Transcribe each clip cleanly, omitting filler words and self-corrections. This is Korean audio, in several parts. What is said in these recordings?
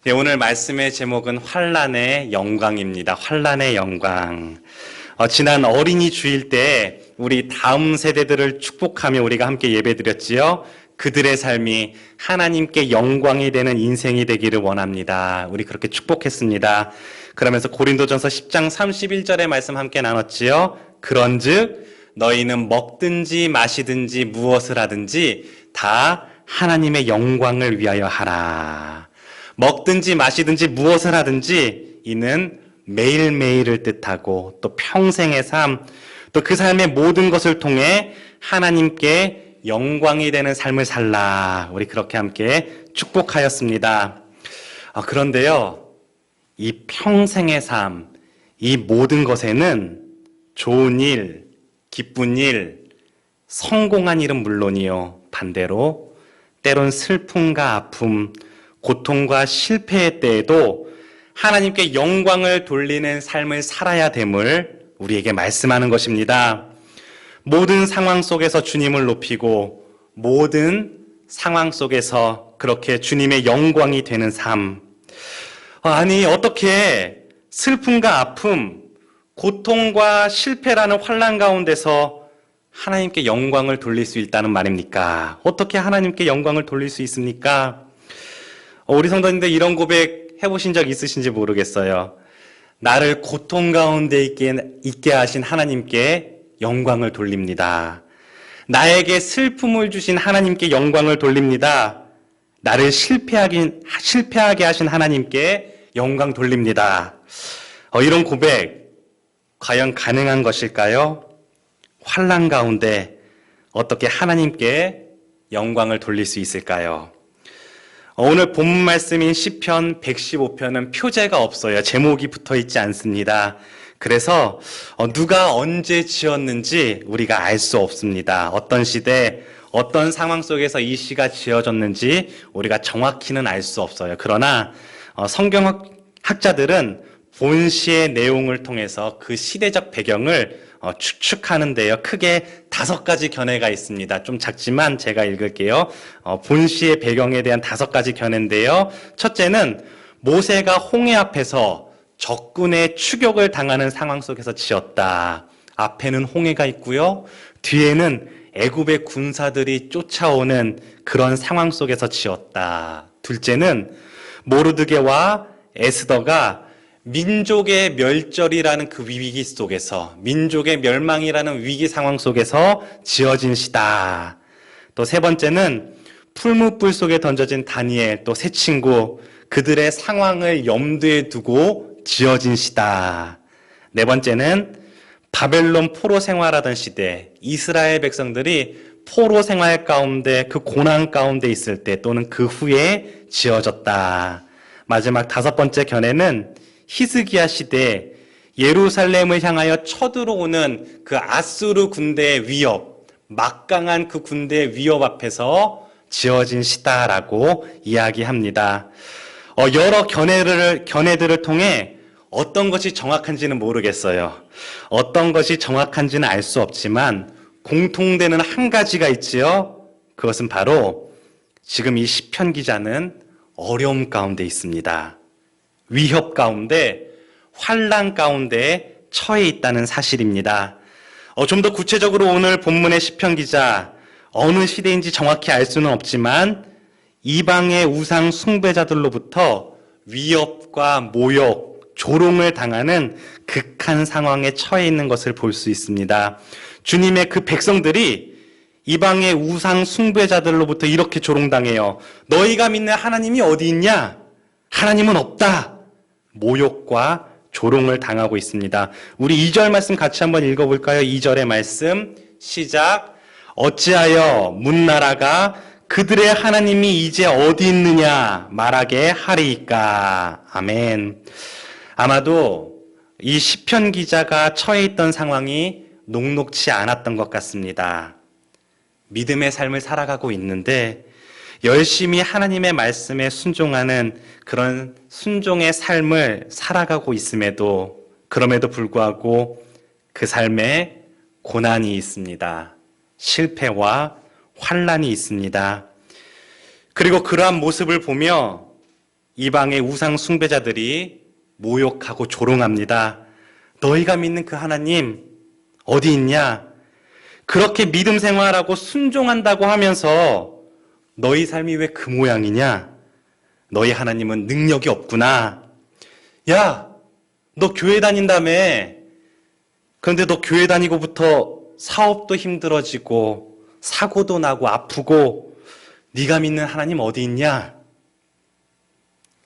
네, 오늘 말씀의 제목은 환란의 영광입니다. 환란의 영광. 지난 어린이 주일 때 우리 다음 세대들을 축복하며 우리가 함께 예배드렸지요. 그들의 삶이 하나님께 영광이 되는 인생이 되기를 원합니다. 우리 그렇게 축복했습니다. 그러면서 고린도전서 10장 31절의 말씀 함께 나눴지요. 그런즉 너희는 먹든지 마시든지 무엇을 하든지 다 하나님의 영광을 위하여 하라. 먹든지 마시든지 무엇을 하든지 이는 매일매일을 뜻하고 또 평생의 삶, 또 그 삶의 모든 것을 통해 하나님께 영광이 되는 삶을 살라. 우리 그렇게 함께 축복하였습니다. 그런데요, 이 평생의 삶, 이 모든 것에는 좋은 일, 기쁜 일, 성공한 일은 물론이요, 반대로 때론 슬픔과 아픔, 고통과 실패의 때에도 하나님께 영광을 돌리는 삶을 살아야 됨을 우리에게 말씀하는 것입니다. 모든 상황 속에서 주님을 높이고 모든 상황 속에서 그렇게 주님의 영광이 되는 삶. 아니, 어떻게 슬픔과 아픔, 고통과 실패라는 환난 가운데서 하나님께 영광을 돌릴 수 있다는 말입니까? 어떻게 하나님께 영광을 돌릴 수 있습니까? 우리 성도님들 이런 고백 해보신 적 있으신지 모르겠어요. 나를 고통 가운데 있게 하신 하나님께 영광을 돌립니다. 나에게 슬픔을 주신 하나님께 영광을 돌립니다. 나를 실패하게 하신 하나님께 영광 돌립니다. 이런 고백 과연 가능한 것일까요? 환난 가운데 어떻게 하나님께 영광을 돌릴 수 있을까요? 오늘 본문 말씀인 시편 115편은 표제가 없어요. 제목이 붙어 있지 않습니다. 그래서 누가 언제 지었는지 우리가 알 수 없습니다. 어떤 시대, 어떤 상황 속에서 이 시가 지어졌는지 우리가 정확히는 알 수 없어요. 그러나 성경학자들은 본 시의 내용을 통해서 그 시대적 배경을 추측하는데요. 크게 5가지 견해가 있습니다. 좀 작지만 제가 읽을게요. 본 시의 배경에 대한 5가지 견해인데요. 첫째는 모세가 홍해 앞에서 적군의 추격을 당하는 상황 속에서 지었다. 앞에는 홍해가 있고요. 뒤에는 애굽의 군사들이 쫓아오는 그런 상황 속에서 지었다. 둘째는 모르드게와 에스더가 민족의 멸절이라는 그 위기 속에서, 민족의 멸망이라는 위기 상황 속에서 지어진 시다. 또 세 번째는 풀무불 속에 던져진 다니엘, 또 세 친구, 그들의 상황을 염두에 두고 지어진 시다. 네 번째는 바벨론 포로 생활하던 시대, 이스라엘 백성들이 포로 생활 가운데 그 고난 가운데 있을 때 또는 그 후에 지어졌다. 마지막 5번째 견해는 히스기야 시대 예루살렘을 향하여 쳐들어오는 그 아수르 군대의 위협, 막강한 그 군대의 위협 앞에서 지어진 시다라고 이야기합니다. 여러 견해들을 통해 어떤 것이 정확한지는 모르겠어요. 어떤 것이 정확한지는 알 수 없지만 공통되는 한 가지가 있지요. 그것은 바로 지금 이 시편 기자는 어려움 가운데 있습니다. 위협 가운데, 환난 가운데 처해 있다는 사실입니다. 좀 더 구체적으로 오늘 본문의 시편 기자, 어느 시대인지 정확히 알 수는 없지만 이방의 우상 숭배자들로부터 위협과 모욕, 조롱을 당하는 극한 상황에 처해 있는 것을 볼 수 있습니다. 주님의 그 백성들이 이방의 우상 숭배자들로부터 이렇게 조롱당해요. 너희가 믿는 하나님이 어디 있냐? 하나님은 없다. 모욕과 조롱을 당하고 있습니다. 우리 2절 말씀 같이 한번 읽어볼까요? 2절의 말씀 시작. 어찌하여 문나라가 그들의 하나님이 이제 어디 있느냐 말하게 하리이까. 아멘. 아마도 이 시편 기자가 처해 있던 상황이 녹록치 않았던 것 같습니다. 믿음의 삶을 살아가고 있는데 열심히 하나님의 말씀에 순종하는 그런 순종의 삶을 살아가고 있음에도, 그럼에도 불구하고 그 삶에 고난이 있습니다. 실패와 환난이 있습니다. 그리고 그러한 모습을 보며 이방의 우상 숭배자들이 모욕하고 조롱합니다. 너희가 믿는 그 하나님 어디 있냐? 그렇게 믿음 생활하고 순종한다고 하면서 너희 삶이 왜 그 모양이냐? 너희 하나님은 능력이 없구나. 야, 너 교회 다닌다며. 그런데 너 교회 다니고부터 사업도 힘들어지고 사고도 나고 아프고 네가 믿는 하나님 어디 있냐?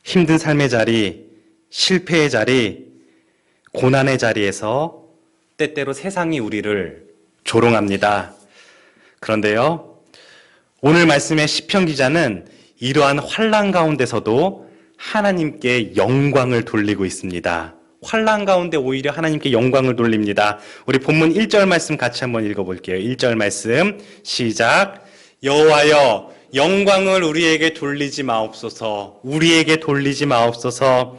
힘든 삶의 자리, 실패의 자리, 고난의 자리에서 때때로 세상이 우리를 조롱합니다. 그런데요, 오늘 말씀의 시편 기자는 이러한 환난 가운데서도 하나님께 영광을 돌리고 있습니다. 환난 가운데 오히려 하나님께 영광을 돌립니다. 우리 본문 1절 말씀 같이 한번 읽어볼게요. 1절 말씀 시작. 여호와여 영광을 우리에게 돌리지 마옵소서. 우리에게 돌리지 마옵소서.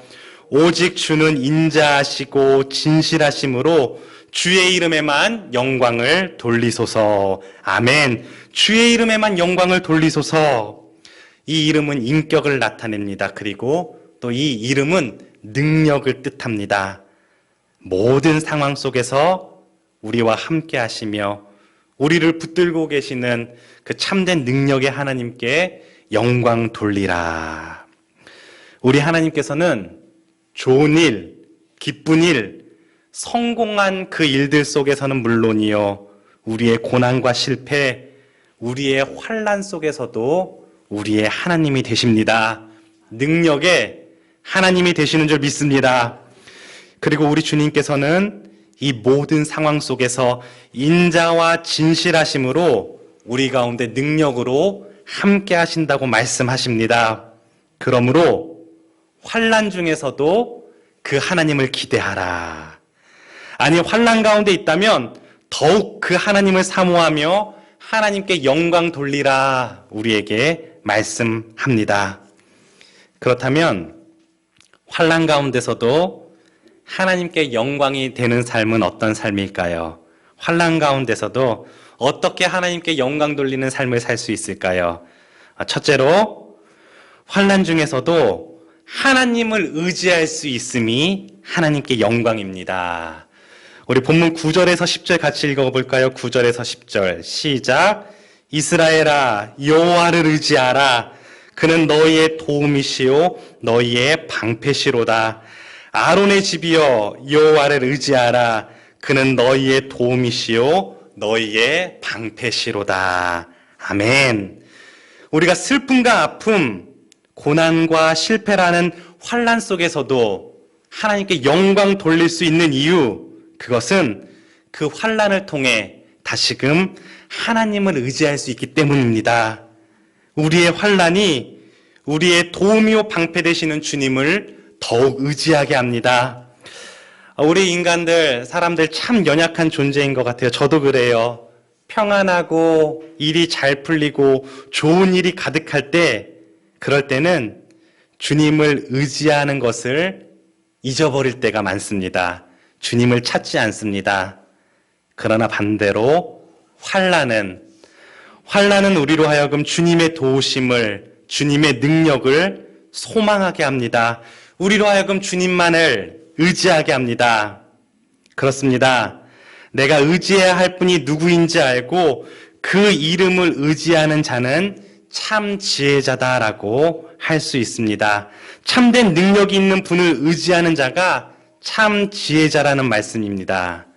오직 주는 인자하시고 진실하심으로 주의 이름에만 영광을 돌리소서. 아멘. 주의 이름에만 영광을 돌리소서. 이 이름은 인격을 나타냅니다. 그리고 또 이 이름은 능력을 뜻합니다. 모든 상황 속에서 우리와 함께 하시며 우리를 붙들고 계시는 그 참된 능력의 하나님께 영광 돌리라. 우리 하나님께서는 좋은 일, 기쁜 일, 성공한 그 일들 속에서는 물론이요, 우리의 고난과 실패, 우리의 환난 속에서도 우리의 하나님이 되십니다. 능력의 하나님이 되시는 줄 믿습니다. 그리고 우리 주님께서는 이 모든 상황 속에서 인자와 진실하심으로 우리 가운데 능력으로 함께 하신다고 말씀하십니다. 그러므로 환난 중에서도 그 하나님을 기대하라. 아니, 환난 가운데 있다면 더욱 그 하나님을 사모하며 하나님께 영광 돌리라 우리에게 말씀합니다. 그렇다면 환난 가운데서도 하나님께 영광이 되는 삶은 어떤 삶일까요? 환난 가운데서도 어떻게 하나님께 영광 돌리는 삶을 살 수 있을까요? 첫째로, 환난 중에서도 하나님을 의지할 수 있음이 하나님께 영광입니다. 우리 본문 9절에서 10절 같이 읽어볼까요? 9절에서 10절 시작. 이스라엘아 여호와를 의지하라. 그는 너희의 도움이시요 너희의 방패시로다. 아론의 집이여 여호와를 의지하라. 그는 너희의 도움이시요 너희의 방패시로다. 아멘. 우리가 슬픔과 아픔, 고난과 실패라는 환난 속에서도 하나님께 영광 돌릴 수 있는 이유, 그것은 그 환난을 통해 다시금 하나님을 의지할 수 있기 때문입니다. 우리의 환난이 우리의 도움이요 방패 되시는 주님을 더욱 의지하게 합니다. 우리 인간들, 사람들 참 연약한 존재인 것 같아요. 저도 그래요. 평안하고 일이 잘 풀리고 좋은 일이 가득할 때, 그럴 때는 주님을 의지하는 것을 잊어버릴 때가 많습니다. 주님을 찾지 않습니다. 그러나 반대로 환난은 우리로 하여금 주님의 도우심을, 주님의 능력을 소망하게 합니다. 우리로 하여금 주님만을 의지하게 합니다. 그렇습니다. 내가 의지해야 할 분이 누구인지 알고 그 이름을 의지하는 자는 참 지혜자다라고 할 수 있습니다. 참된 능력이 있는 분을 의지하는 자가 참 지혜자라는 말씀입니다.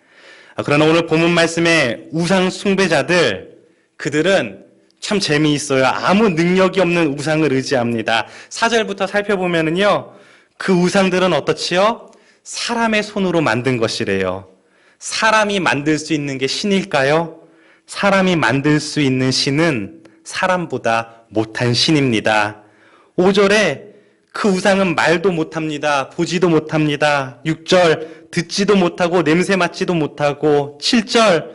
그러나 오늘 본문 말씀의 우상 숭배자들, 그들은 참 재미있어요. 아무 능력이 없는 우상을 의지합니다. 4절부터 살펴보면은요, 그 우상들은 어떻지요? 사람의 손으로 만든 것이래요. 사람이 만들 수 있는 게 신일까요? 사람이 만들 수 있는 신은 사람보다 못한 신입니다. 5절에 그 우상은 말도 못합니다. 보지도 못합니다. 6절 듣지도 못하고 냄새 맡지도 못하고, 7절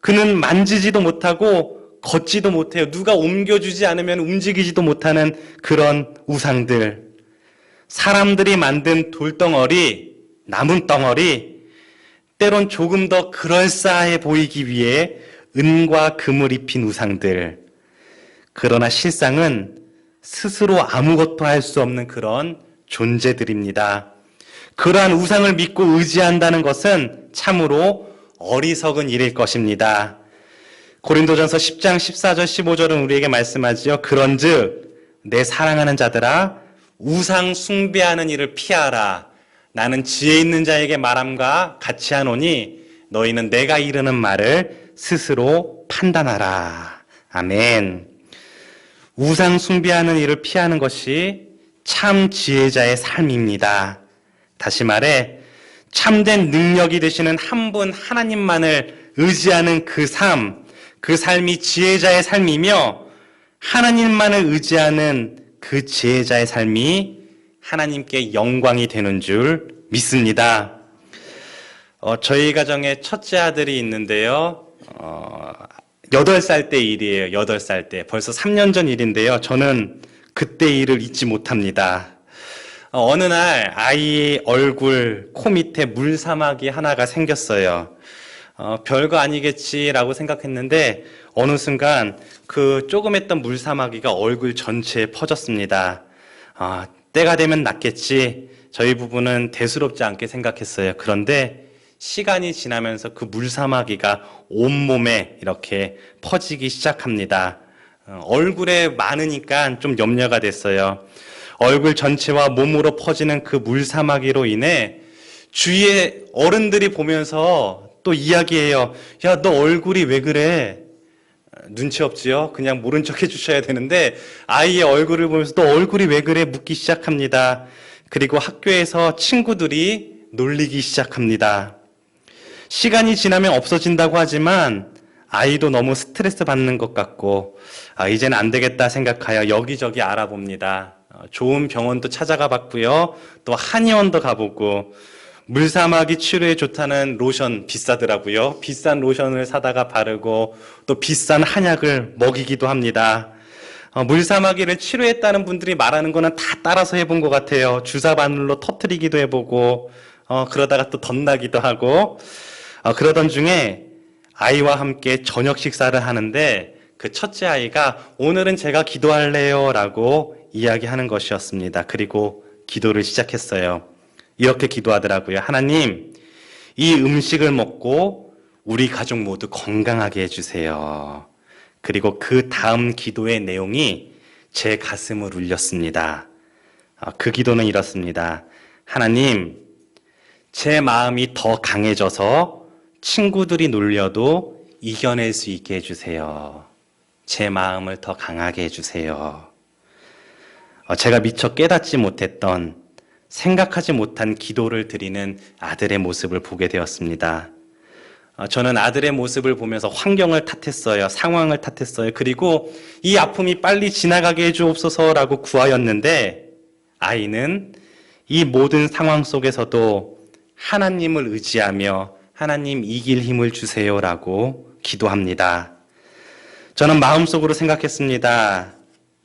그는 만지지도 못하고 걷지도 못해요. 누가 옮겨주지 않으면 움직이지도 못하는 그런 우상들. 사람들이 만든 돌덩어리, 나무 덩어리, 때론 조금 더 그럴싸해 보이기 위해 은과 금을 입힌 우상들. 그러나 실상은 스스로 아무것도 할 수 없는 그런 존재들입니다. 그러한 우상을 믿고 의지한다는 것은 참으로 어리석은 일일 것입니다. 고린도전서 10장 14절 15절은 우리에게 말씀하지요. 그런즉 내 사랑하는 자들아 우상 숭배하는 일을 피하라. 나는 지혜 있는 자에게 말함과 같이 하노니 너희는 내가 이르는 말을 스스로 판단하라. 아멘. 우상 숭배하는 일을 피하는 것이 참 지혜자의 삶입니다. 다시 말해 참된 능력이 되시는 한 분 하나님만을 의지하는 그 삶이 지혜자의 삶이며 하나님만을 의지하는 그 지혜자의 삶이 하나님께 영광이 되는 줄 믿습니다. 저희 가정에 첫째 아들이 있는데요. 8살 때 일이에요. 8살 때. 벌써 3년 전 일인데요. 저는 그때 일을 잊지 못합니다. 어느 날 아이의 얼굴, 코 밑에 물사막이 하나가 생겼어요. 별거 아니겠지라고 생각했는데 어느 순간 그 조그맸던 물사마귀가 얼굴 전체에 퍼졌습니다. 때가 되면 낫겠지. 저희 부부는 대수롭지 않게 생각했어요. 그런데 시간이 지나면서 그 물사마귀가 온몸에 이렇게 퍼지기 시작합니다. 얼굴에 많으니까 좀 염려가 됐어요. 얼굴 전체와 몸으로 퍼지는 그 물사마귀로 인해 주위의 어른들이 보면서 또 이야기해요. 야, 너 얼굴이 왜 그래? 눈치 없지요? 그냥 모른 척 해주셔야 되는데 아이의 얼굴을 보면서 너 얼굴이 왜 그래? 묻기 시작합니다. 그리고 학교에서 친구들이 놀리기 시작합니다. 시간이 지나면 없어진다고 하지만 아이도 너무 스트레스 받는 것 같고 이제는 안 되겠다 생각하여 여기저기 알아봅니다. 좋은 병원도 찾아가 봤고요. 또 한의원도 가보고 물사마귀 치료에 좋다는 로션 비싸더라고요. 비싼 로션을 사다가 바르고 또 비싼 한약을 먹이기도 합니다. 물사마귀를 치료했다는 분들이 말하는 거는 다 따라서 해본 것 같아요. 주사 바늘로 터뜨리기도 해보고 그러다가 또 덧나기도 하고 그러던 중에 아이와 함께 저녁 식사를 하는데 그 첫째 아이가 오늘은 제가 기도할래요 라고 이야기하는 것이었습니다. 그리고 기도를 시작했어요. 이렇게 기도하더라고요. 하나님, 이 음식을 먹고 우리 가족 모두 건강하게 해주세요. 그리고 그 다음 기도의 내용이 제 가슴을 울렸습니다. 그 기도는 이렇습니다. 하나님, 제 마음이 더 강해져서 친구들이 놀려도 이겨낼 수 있게 해주세요. 제 마음을 더 강하게 해주세요. 제가 미처 깨닫지 못했던 생각하지 못한 기도를 드리는 아들의 모습을 보게 되었습니다. 저는 아들의 모습을 보면서 환경을 탓했어요. 상황을 탓했어요. 그리고 이 아픔이 빨리 지나가게 해주옵소서라고 구하였는데 아이는 이 모든 상황 속에서도 하나님을 의지하며 하나님 이길 힘을 주세요라고 기도합니다. 저는 마음속으로 생각했습니다.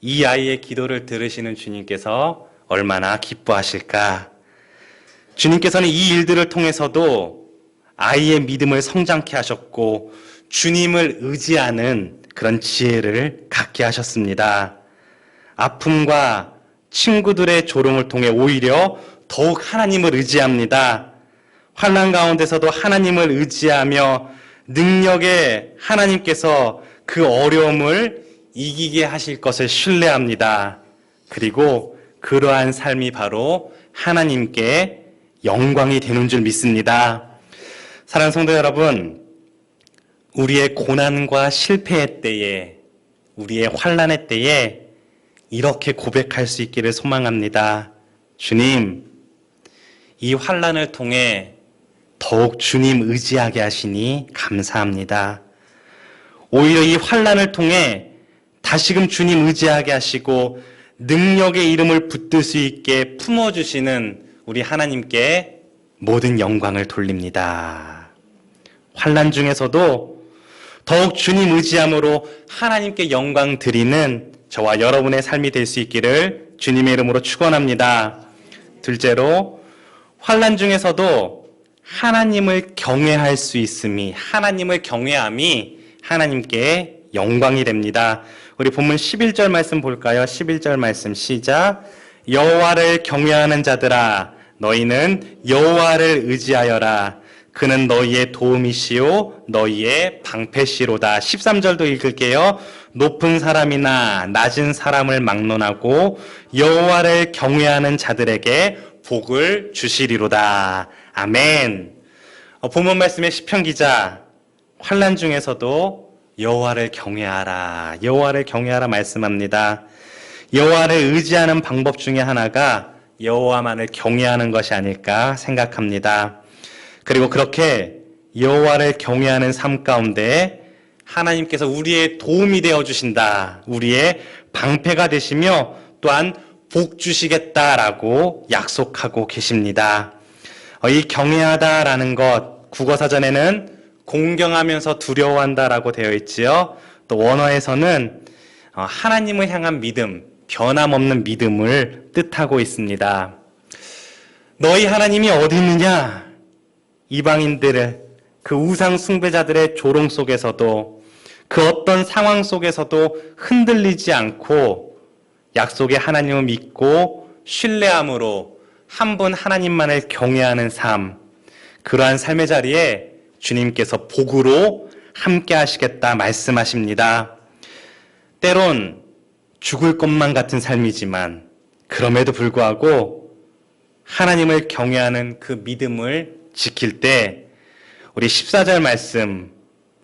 이 아이의 기도를 들으시는 주님께서 얼마나 기뻐하실까. 주님께서는 이 일들을 통해서도 아이의 믿음을 성장케 하셨고 주님을 의지하는 그런 지혜를 갖게 하셨습니다. 아픔과 친구들의 조롱을 통해 오히려 더욱 하나님을 의지합니다. 환난 가운데서도 하나님을 의지하며 능력의 하나님께서 그 어려움을 이기게 하실 것을 신뢰합니다. 그리고 그러한 삶이 바로 하나님께 영광이 되는 줄 믿습니다. 사랑하는 성도 여러분, 우리의 고난과 실패의 때에, 우리의 환난의 때에 이렇게 고백할 수 있기를 소망합니다. 주님, 이 환난을 통해 더욱 주님 의지하게 하시니 감사합니다. 오히려 이 환난을 통해 다시금 주님 의지하게 하시고 능력의 이름을 붙들 수 있게 품어주시는 우리 하나님께 모든 영광을 돌립니다. 환난 중에서도 더욱 주님 의지함으로 하나님께 영광 드리는 저와 여러분의 삶이 될 수 있기를 주님의 이름으로 축원합니다. 둘째로 환난 중에서도 하나님을 경외할 수 있음이, 하나님을 경외함이 하나님께 영광이 됩니다. 우리 본문 11절 말씀 볼까요? 11절 말씀 시작. 여호와를 경외하는 자들아 너희는 여호와를 의지하여라. 그는 너희의 도움이시요 너희의 방패시로다. 13절도 읽을게요. 높은 사람이나 낮은 사람을 막론하고 여호와를 경외하는 자들에게 복을 주시리로다. 아멘. 본문 말씀의 시편 기자 환난 중에서도 여호와를 경외하라, 여호와를 경외하라 말씀합니다. 여호와를 의지하는 방법 중에 하나가 여호와만을 경외하는 것이 아닐까 생각합니다. 그리고 그렇게 여호와를 경외하는 삶 가운데 하나님께서 우리의 도움이 되어 주신다, 우리의 방패가 되시며 또한 복 주시겠다라고 약속하고 계십니다. 이 경외하다라는 것 국어사전에는 공경하면서 두려워한다라고 되어 있지요. 또 원어에서는 하나님을 향한 믿음, 변함없는 믿음을 뜻하고 있습니다. 너희 하나님이 어디 있느냐? 이방인들의 그 우상 숭배자들의 조롱 속에서도 그 어떤 상황 속에서도 흔들리지 않고 약속의 하나님을 믿고 신뢰함으로 한 분 하나님만을 경외하는 삶, 그러한 삶의 자리에 주님께서 복으로 함께 하시겠다 말씀하십니다. 때론 죽을 것만 같은 삶이지만 그럼에도 불구하고 하나님을 경외하는 그 믿음을 지킬 때 우리 14절 말씀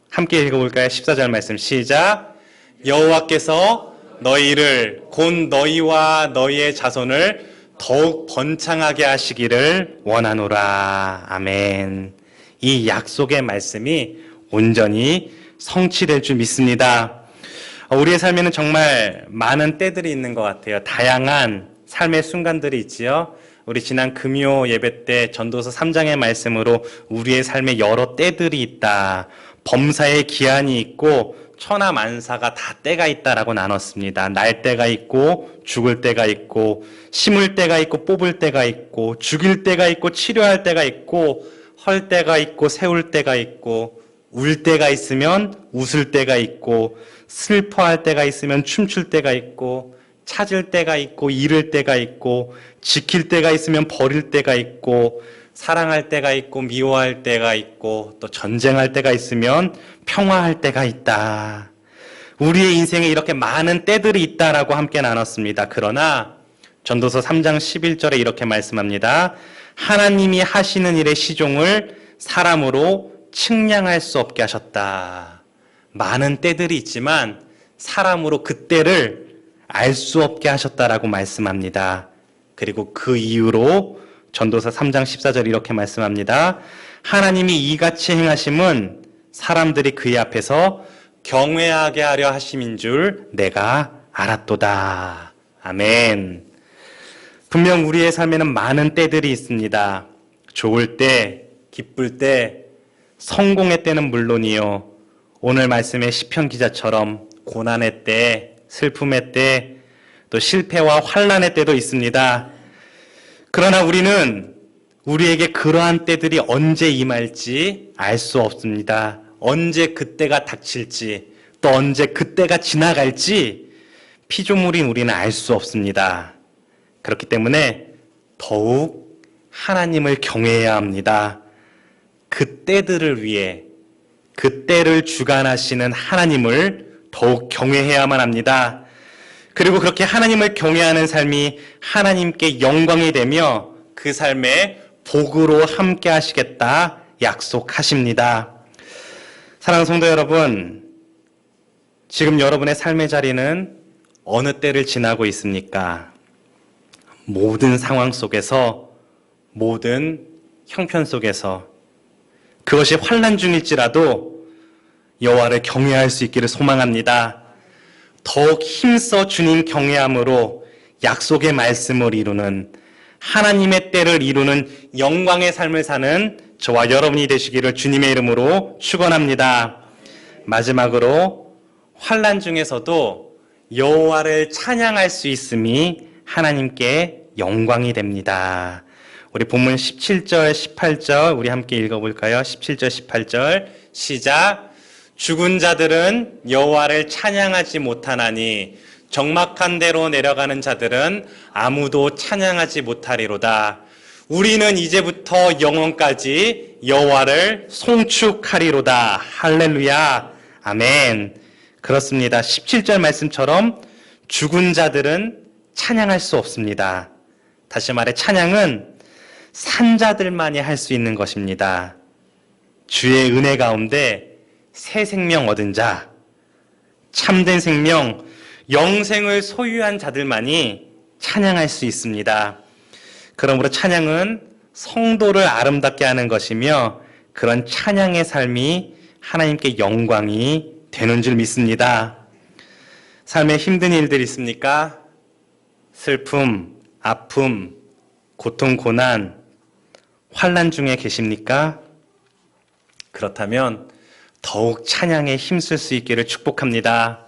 함께 읽어볼까요? 14절 말씀 시작. 여호와께서 너희를 곧 너희와 너희의 자손을 더욱 번창하게 하시기를 원하노라. 아멘. 이 약속의 말씀이 온전히 성취될 줄 믿습니다. 우리의 삶에는 정말 많은 때들이 있는 것 같아요. 다양한 삶의 순간들이 있지요. 우리 지난 금요 예배 때 전도서 3장의 말씀으로 우리의 삶에 여러 때들이 있다, 범사의 기한이 있고 천하만사가 다 때가 있다라고 나눴습니다. 날 때가 있고 죽을 때가 있고 심을 때가 있고 뽑을 때가 있고 죽일 때가 있고 치료할 때가 있고 헐 때가 있고 세울 때가 있고 울 때가 있으면 웃을 때가 있고 슬퍼할 때가 있으면 춤출 때가 있고 찾을 때가 있고 잃을 때가 있고 지킬 때가 있으면 버릴 때가 있고 사랑할 때가 있고 미워할 때가 있고 또 전쟁할 때가 있으면 평화할 때가 있다. 우리의 인생에 이렇게 많은 때들이 있다라고 함께 나눴습니다. 그러나 전도서 3장 11절에 이렇게 말씀합니다. 하나님이 하시는 일의 시종을 사람으로 측량할 수 없게 하셨다. 많은 때들이 있지만 사람으로 그 때를 알 수 없게 하셨다라고 말씀합니다. 그리고 그 이유로 전도서 3장 14절 이렇게 말씀합니다. 하나님이 이같이 행하심은 사람들이 그의 앞에서 경외하게 하려 하심인 줄 내가 알았도다. 아멘. 분명 우리의 삶에는 많은 때들이 있습니다. 좋을 때, 기쁠 때, 성공의 때는 물론이요, 오늘 말씀의 시편 기자처럼 고난의 때, 슬픔의 때, 또 실패와 환난의 때도 있습니다. 그러나 우리는 우리에게 그러한 때들이 언제 임할지 알 수 없습니다. 언제 그때가 닥칠지, 또 언제 그때가 지나갈지 피조물인 우리는 알 수 없습니다. 그렇기 때문에 더욱 하나님을 경외해야 합니다. 그 때들을 위해, 그 때를 주관하시는 하나님을 더욱 경외해야만 합니다. 그리고 그렇게 하나님을 경외하는 삶이 하나님께 영광이 되며 그 삶에 복으로 함께 하시겠다 약속하십니다. 사랑하는 성도 여러분, 지금 여러분의 삶의 자리는 어느 때를 지나고 있습니까? 모든 상황 속에서, 모든 형편 속에서, 그것이 환난 중일지라도 여호와를 경외할 수 있기를 소망합니다. 더욱 힘써 주님 경외함으로 약속의 말씀을 이루는, 하나님의 때를 이루는 영광의 삶을 사는 저와 여러분이 되시기를 주님의 이름으로 축원합니다. 마지막으로 환난 중에서도 여호와를 찬양할 수 있음이 하나님께 영광이 됩니다. 우리 본문 17절, 18절 우리 함께 읽어볼까요? 17절, 18절 시작. 죽은 자들은 여호와를 찬양하지 못하나니 적막한 데로 내려가는 자들은 아무도 찬양하지 못하리로다. 우리는 이제부터 영원까지 여호와를 송축하리로다. 할렐루야. 아멘. 그렇습니다. 17절 말씀처럼 죽은 자들은 찬양할 수 없습니다. 다시 말해 찬양은 산자들만이 할 수 있는 것입니다. 주의 은혜 가운데 새 생명 얻은 자, 참된 생명, 영생을 소유한 자들만이 찬양할 수 있습니다. 그러므로 찬양은 성도를 아름답게 하는 것이며 그런 찬양의 삶이 하나님께 영광이 되는 줄 믿습니다. 삶에 힘든 일들 있습니까? 슬픔, 아픔, 고통, 고난, 환난 중에 계십니까? 그렇다면 더욱 찬양에 힘쓸 수 있기를 축복합니다.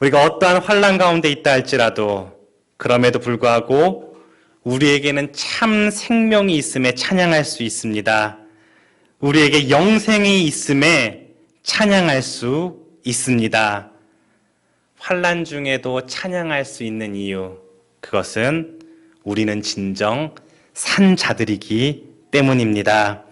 우리가 어떠한 환난 가운데 있다 할지라도 그럼에도 불구하고 우리에게는 참 생명이 있음에 찬양할 수 있습니다. 우리에게 영생이 있음에 찬양할 수 있습니다. 환난 중에도 찬양할 수 있는 이유, 그것은 우리는 진정 산자들이기 때문입니다.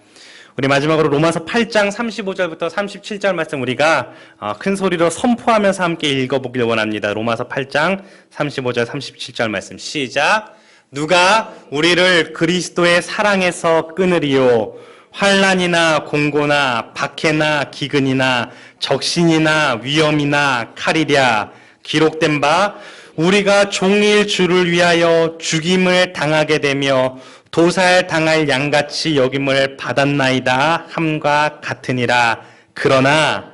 우리 마지막으로 로마서 8장 35절부터 37절 말씀 우리가 큰 소리로 선포하면서 함께 읽어보길 원합니다. 로마서 8장 35절 37절 말씀 시작. 누가 우리를 그리스도의 사랑에서 끊으리요? 환난이나 공고나 박해나 기근이나 적신이나 위험이나 칼이랴. 기록된 바 우리가 종일 주를 위하여 죽임을 당하게 되며 도살 당할 양같이 여김을 받았나이다 함과 같으니라. 그러나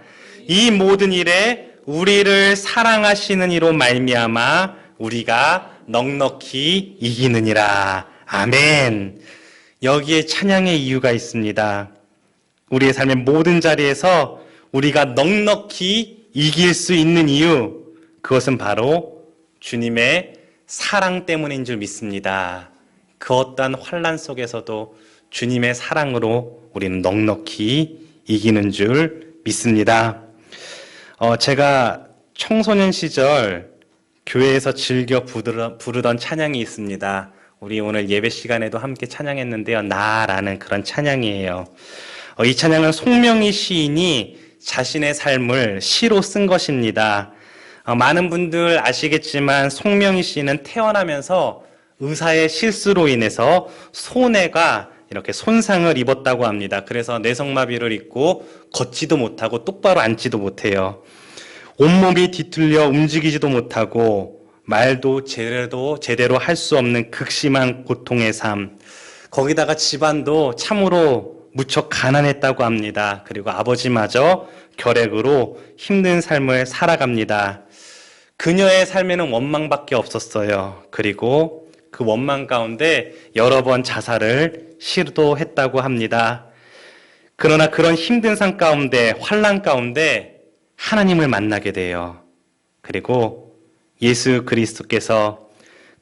이 모든 일에 우리를 사랑하시는 이로 말미암아 우리가 넉넉히 이기느니라. 아멘. 여기에 찬양의 이유가 있습니다. 우리의 삶의 모든 자리에서 우리가 넉넉히 이길 수 있는 이유, 그것은 바로 주님의 사랑 때문인 줄 믿습니다. 그 어떠한 환난 속에서도 주님의 사랑으로 우리는 넉넉히 이기는 줄 믿습니다. 제가 청소년 시절 교회에서 즐겨 부르던 찬양이 있습니다. 우리 오늘 예배 시간에도 함께 찬양했는데요. 나라는 그런 찬양이에요. 이 찬양은 송명희 시인이 자신의 삶을 시로 쓴 것입니다. 많은 분들 아시겠지만 송명희 시인은 태어나면서 의사의 실수로 인해서 손해가 이렇게 손상을 입었다고 합니다. 그래서 뇌성마비를 입고 걷지도 못하고 똑바로 앉지도 못해요. 온몸이 뒤틀려 움직이지도 못하고 말도 제대로 할 수 없는 극심한 고통의 삶. 거기다가 집안도 참으로 무척 가난했다고 합니다. 그리고 아버지마저 결핵으로 힘든 삶을 살아갑니다. 그녀의 삶에는 원망밖에 없었어요. 그리고 그 원망 가운데 여러 번 자살을 시도했다고 합니다. 그러나 그런 힘든 삶 가운데, 환난 가운데 하나님을 만나게 돼요. 그리고 예수 그리스도께서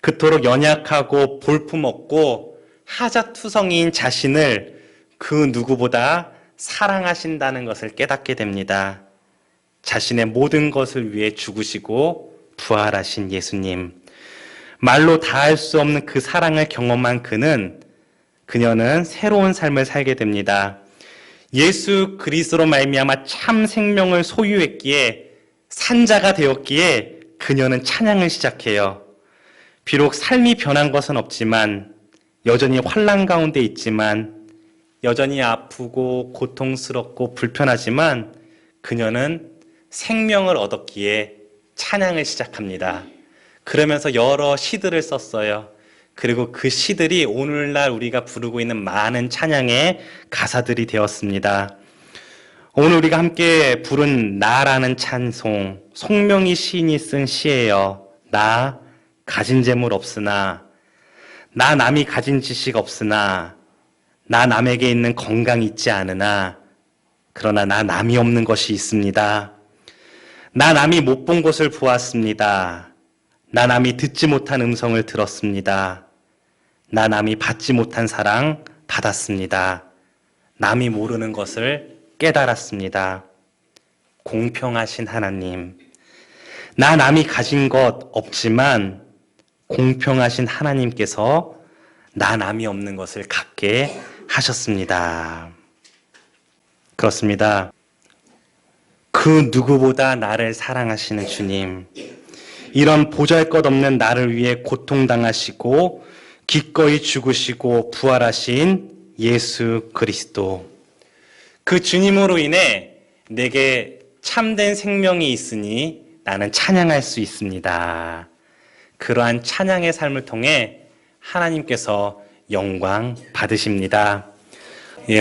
그토록 연약하고 볼품없고 하자투성이인 자신을 그 누구보다 사랑하신다는 것을 깨닫게 됩니다. 자신의 모든 것을 위해 죽으시고 부활하신 예수님. 말로 다할 수 없는 그 사랑을 경험한 그녀는 새로운 삶을 살게 됩니다. 예수 그리스도로 말미암아 참 생명을 소유했기에 산자가 되었기에 그녀는 찬양을 시작해요. 비록 삶이 변한 것은 없지만 여전히 환난 가운데 있지만 여전히 아프고 고통스럽고 불편하지만 그녀는 생명을 얻었기에 찬양을 시작합니다. 그러면서 여러 시들을 썼어요. 그리고 그 시들이 오늘날 우리가 부르고 있는 많은 찬양의 가사들이 되었습니다. 오늘 우리가 함께 부른 나라는 찬송, 송명희 시인이 쓴 시예요. 나 가진 재물 없으나, 나 남이 가진 지식 없으나, 나 남에게 있는 건강 있지 않으나, 그러나 나 남이 없는 것이 있습니다. 나 남이 못 본 곳을 보았습니다. 나 남이 듣지 못한 음성을 들었습니다. 나 남이 받지 못한 사랑 받았습니다. 남이 모르는 것을 깨달았습니다. 공평하신 하나님. 나 남이 가진 것 없지만 공평하신 하나님께서 나 남이 없는 것을 갖게 하셨습니다. 그렇습니다. 그 누구보다 나를 사랑하시는 주님, 이런 보잘것없는 나를 위해 고통당하시고 기꺼이 죽으시고 부활하신 예수 그리스도, 그 주님으로 인해 내게 참된 생명이 있으니 나는 찬양할 수 있습니다. 그러한 찬양의 삶을 통해 하나님께서 영광 받으십니다.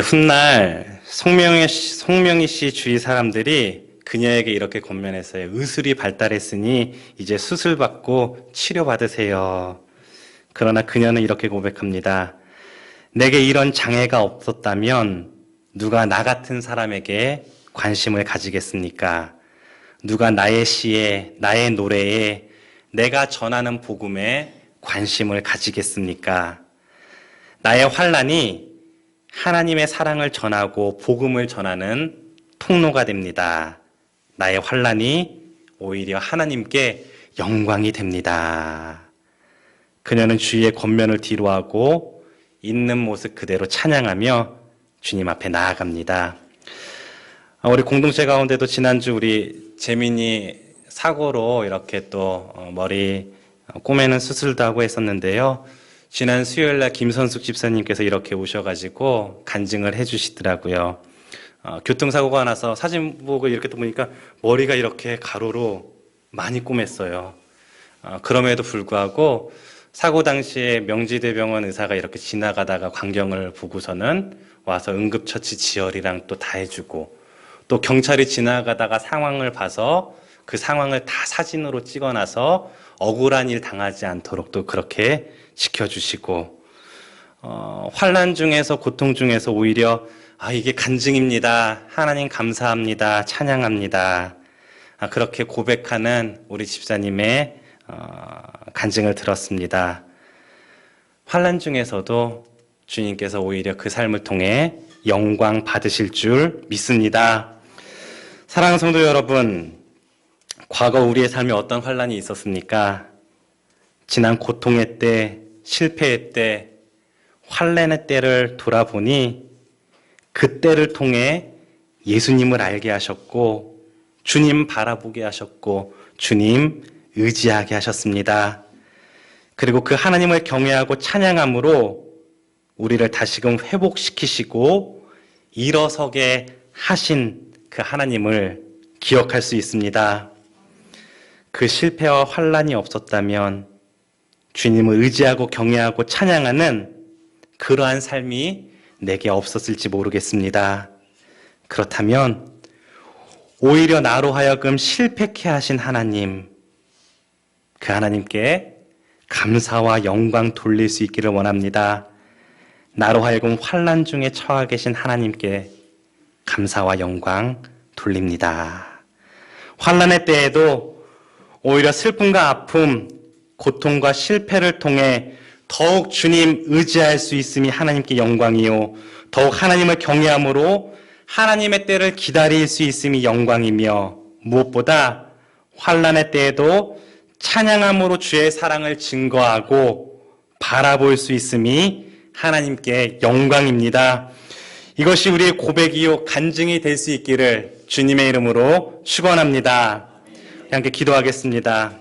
훗날 송명희 씨 주위 사람들이 그녀에게 이렇게 권면했어요. 의술이 발달했으니 이제 수술받고 치료받으세요. 그러나 그녀는 이렇게 고백합니다. 내게 이런 장애가 없었다면 누가 나 같은 사람에게 관심을 가지겠습니까? 누가 나의 시에, 나의 노래에, 내가 전하는 복음에 관심을 가지겠습니까? 나의 환난이 하나님의 사랑을 전하고 복음을 전하는 통로가 됩니다. 나의 환난이 오히려 하나님께 영광이 됩니다. 그녀는 주위의 권면을 뒤로하고 있는 모습 그대로 찬양하며 주님 앞에 나아갑니다. 우리 공동체 가운데도 지난주 우리 재민이 사고로 이렇게 또 머리 꼬매는 수술도 하고 했었는데요. 지난 수요일날 김선숙 집사님께서 이렇게 오셔가지고 간증을 해주시더라고요. 교통사고가 나서 사진 보고 이렇게 또 보니까 머리가 이렇게 가로로 많이 꼬맸어요. 그럼에도 불구하고 사고 당시에 명지대병원 의사가 이렇게 지나가다가 광경을 보고서는 와서 응급처치 지혈이랑 또 다 해주고, 또 경찰이 지나가다가 상황을 봐서 그 상황을 다 사진으로 찍어놔서 억울한 일 당하지 않도록 또 그렇게 지켜주시고, 환난 중에서 고통 중에서 오히려 이게 간증입니다. 하나님 감사합니다. 찬양합니다. 그렇게 고백하는 우리 집사님의 간증을 들었습니다. 환난 중에서도 주님께서 오히려 그 삶을 통해 영광 받으실 줄 믿습니다. 사랑하는 성도 여러분, 과거 우리의 삶에 어떤 환난이 있었습니까? 지난 고통의 때, 실패의 때, 환난의 때를 돌아보니 그 때를 통해 예수님을 알게 하셨고, 주님 바라보게 하셨고, 주님 의지하게 하셨습니다. 그리고 그 하나님을 경외하고 찬양함으로 우리를 다시금 회복시키시고 일어서게 하신 그 하나님을 기억할 수 있습니다. 그 실패와 환난이 없었다면 주님을 의지하고 경외하고 찬양하는 그러한 삶이 내게 없었을지 모르겠습니다. 그렇다면 오히려 나로 하여금 실패케 하신 하나님, 그 하나님께 감사와 영광 돌릴 수 있기를 원합니다. 나로 하여금 환난 중에 처하 계신 하나님께 감사와 영광 돌립니다. 환난의 때에도 오히려 슬픔과 아픔, 고통과 실패를 통해 더욱 주님 의지할 수 있음이 하나님께 영광이요, 더욱 하나님을 경외함으로 하나님의 때를 기다릴 수 있음이 영광이며, 무엇보다 환난의 때에도 찬양함으로 주의 사랑을 증거하고 바라볼 수 있음이 하나님께 영광입니다. 이것이 우리의 고백이요 간증이 될 수 있기를 주님의 이름으로 축원합니다. 함께 기도하겠습니다.